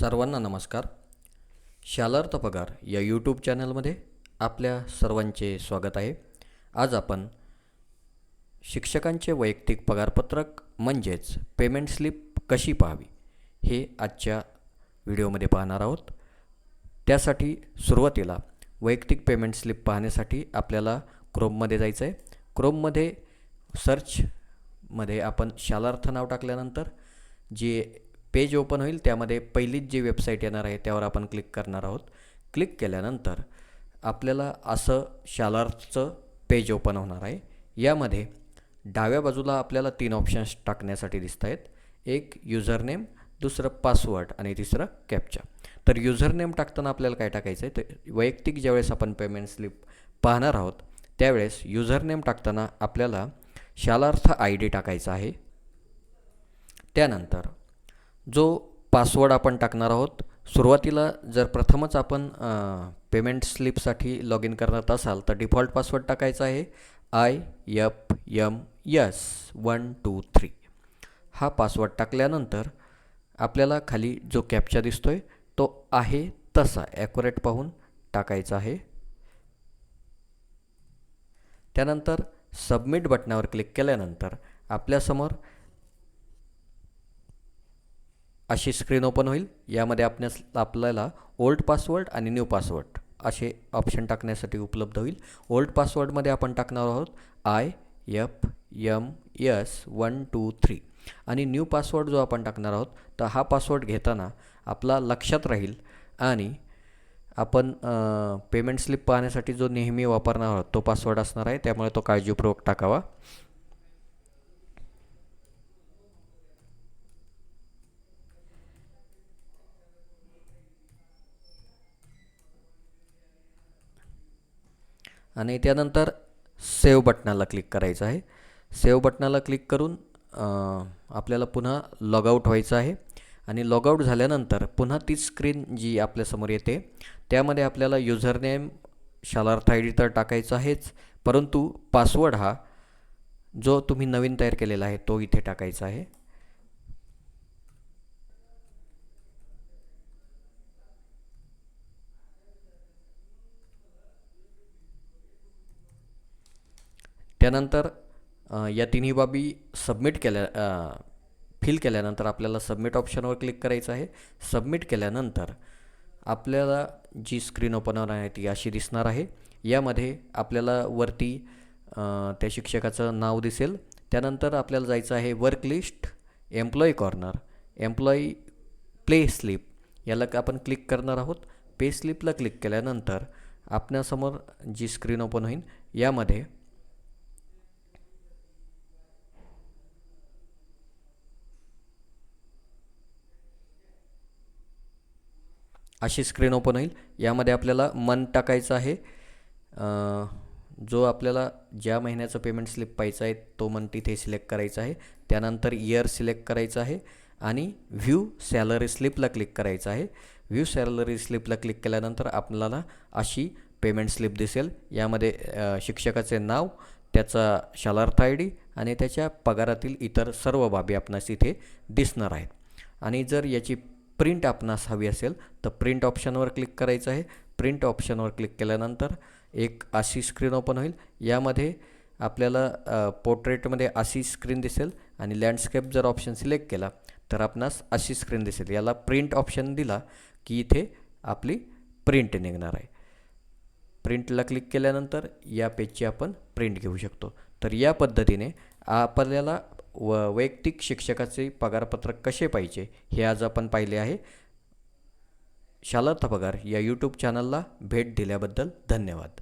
सर्वांना नमस्कार. शालार्थ पगार या यूट्यूब चॅनलमध्ये आपल्या सर्वांचे स्वागत आहे. आज आपण शिक्षकांचे वैयक्तिक पगारपत्रक म्हणजेच पेमेंट स्लिप कशी पाहावी हे आजच्या व्हिडिओमध्ये पाहणार आहोत. त्यासाठी सुरुवातीला वैयक्तिक पेमेंट स्लिप पाहण्यासाठी आपल्याला क्रोममध्ये जायचं आहे. क्रोममध्ये सर्चमध्ये आपण शालार्थ नाव टाकल्यानंतर जे पेज ओपन होईल त्यामध्ये पहिलीच जी वेबसाईट येणार आहे त्यावर आपण क्लिक करणार आहोत. क्लिक केल्यानंतर आपल्याला असं शालार्थचं पेज ओपन होणार आहे. यामध्ये डाव्या बाजूला आपल्याला 3 ऑप्शन्स टाकण्यासाठी दिसत आहेत. एक युजरनेम, दुसरं पासवर्ड आणि तिसरं कॅप्चा. तर युजरनेम टाकताना आपल्याला काय टाकायचं आहे, तर वैयक्तिक ज्यावेळेस आपण पेमेंट स्लिप पाहणार आहोत त्यावेळेस युजरनेम टाकताना आपल्याला शालार्थ ID टाकायचा आहे. त्यानंतर जो पासवर्ड आपण टाकणार आहोत, सुरुवातीला जर प्रथमच आपण पेमेंट स्लिपसाठी लॉग इन करत असाल तर डिफॉल्ट पासवर्ड टाकायचा आहे IFMS123. हा पासवर्ड टाकल्यानंतर आपल्याला खाली जो कॅप्चा दिसतोय तो आहे तसा ॲक्युरेट पाहून टाकायचा आहे. त्यानंतर सबमिट बटनावर क्लिक केल्यानंतर आपल्यासमोर अशी स्क्रीन ओपन होईल. यामध्ये आपल्याला ओल्ड पासवर्ड आणि न्यू पासवर्ड असे ऑप्शन टाकण्यासाठी उपलब्ध होईल. ओल्ड पासवर्डमध्ये आपण टाकणार आहोत IFMS123 आणि न्यू पासवर्ड जो आपण टाकणार आहोत तर हा पासवर्ड घेताना आपला लक्षात राहील आणि आपण पेमेंट स्लिप पाहण्यासाठी जो नेहमी वापरणार आहोत तो पासवर्ड असणार आहे, त्यामुळे तो काळजीपूर्वक टाकावा. आणि त्यानंतर सेव्ह बटनाला क्लिक करायचं आहे. सेव्ह बटनाला क्लिक करून आपल्याला पुन्हा लॉगआउट व्हायचं आहे आणि लॉगआउट झाल्यानंतर पुन्हा तीच स्क्रीन जी आपल्यासमोर येते त्यामध्ये आपल्याला युजरनेम शालार्थ ID तर टाकायचा आहेच, परंतु पासवर्ड हा जो तुम्ही नवीन तयार केलेला आहे तो इथे टाकायचा आहे. त्यानंतर या तिन्ही बाबी फिल केल्यानंतर आपल्याला सबमिट ऑप्शनवर क्लिक करायचं आहे. सबमिट केल्यानंतर आपल्याला जी स्क्रीन ओपन होणार आहे ती अशी दिसणार आहे. यामध्ये आपल्याला वरती त्या शिक्षकाचं नाव दिसेल. त्यानंतर आपल्याला जायचं आहे work list, employee corner, employee pay slip याला आपण क्लिक करणार आहोत. पे स्लिपला क्लिक केल्यानंतर आपल्यासमोर जी स्क्रीन ओपन होईल यामध्ये अशी स्क्रीन ओपन होईल. यामध्ये आपल्याला मंथ टाकायचा आहे. जो आपल्याला ज्या महिन्याचं पेमेंट स्लिप पाहिजे आहे तो मंथ इथे सिलेक्ट करायचा आहे. त्यानंतर इयर सिलेक्ट करायचं आहे आणि व्ह्यू सॅलरी स्लिपला क्लिक करायचं आहे. व्ह्यू सॅलरी स्लिपला क्लिक केल्यानंतर आपल्याला अशी पेमेंट स्लिप दिसेल. यामध्ये शिक्षकाचे नाव, त्याचा शालार्थ ID आणि त्याच्या पगारातील इतर सर्व बाबी आपणास इथे दिसणार आहेत. आणि जर याची प्रिंट आपणास हवी असेल तर प्रिंट ऑप्शनवर क्लिक करायचं आहे. प्रिंट ऑप्शनवर क्लिक केल्यानंतर एक अशी स्क्रीन ओपन होईल. यामध्ये आपल्याला पोर्ट्रेटमध्ये अशी स्क्रीन दिसेल आणि लँडस्केप जर ऑप्शन सिलेक्ट केला तर आपणास अशी स्क्रीन दिसेल. याला प्रिंट ऑप्शन दिला की इथे आपली प्रिंट निघणार आहे. प्रिंटला क्लिक केल्यानंतर या पेजची आपण प्रिंट घेऊ शकतो. तर या पद्धतीने आपल्याला वैयक्तिक शिक्षकाचे पगारपत्रक कसे पाहिजे हे आज आपण पाहिले आहे. शालार्थ पगार या यूट्यूब चॅनलला भेट दिल्याबद्दल धन्यवाद.